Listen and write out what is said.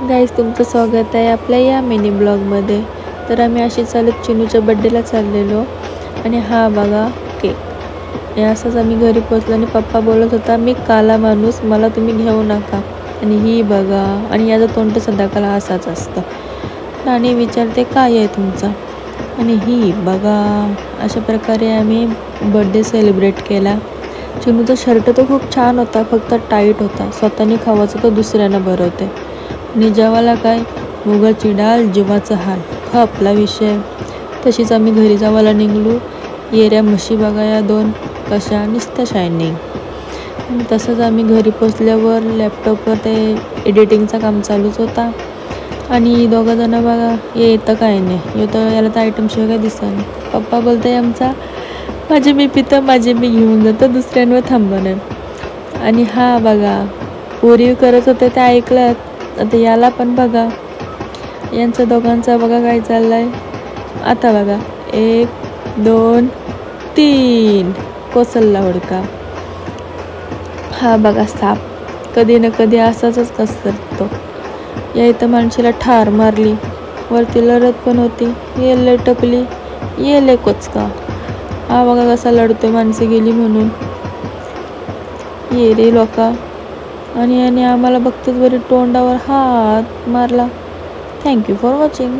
Guys, तुमचं स्वागत आहे आपल्या या मिनी ब्लॉगमध्ये. तर आम्ही अशी चालत चिनूच्या बड्डेला चाललेलो आणि हा बघा केक. हे असंच आम्ही घरी पोचलो आणि पप्पा बोलत होता, मी काला माणूस, मला तुम्ही घेऊ नका. आणि ही बघा, आणि याचं तोंड सदाकाला असाच असतं. आणि विचारते काय आहे तुमचं, आणि ही बघा. अशा प्रकारे आम्ही बड्डे सेलिब्रेट केला. चिनूचा शर्ट तो खूप छान होता, फक्त टाईट होता. स्वतःने खावाचं तर दुसऱ्यांना भरवते. आणि जेवायला काय, मुगाची डाळ जीवाचा हाल, खपला विषय. तशीच आम्ही घरी जावायला निघलो. येऱ्या म्हशी बघा या दोन कशा नुसत्या शायनिंग. आणि तसंच आम्ही घरी पोचल्यावर लॅपटॉपवर ते एडिटिंगचं काम चालूच होता. आणि दोघंजणं बघा येतं काय नाही येतं, याला तर आयटमशिवाय काय दिसत नाही. पप्पा बोलताय आमचा, माझे मी पितं, माझे मी घेऊन जातो, दुसऱ्यांवर थांबणार. आणि हा बघा, पोरी करत होते ते ऐकलं. आता याला पण बघा, यांचं दोघांचा बघा काय चाललंय. आता बघा 1 2 3 कोसलला हुडका. हा बघा साप, कधी ना कधी असाच कसरतो. या इथं माणशीला ठार मारली, वरती लढत पण होती. ये लटपली, ये ले कोचका. हा बघा कसा लढतोय माणसे गेली म्हणून. ये रे लोका. आणि आम्हाला बघतेच बरी तोंडावर हात मारला. Thank you for watching.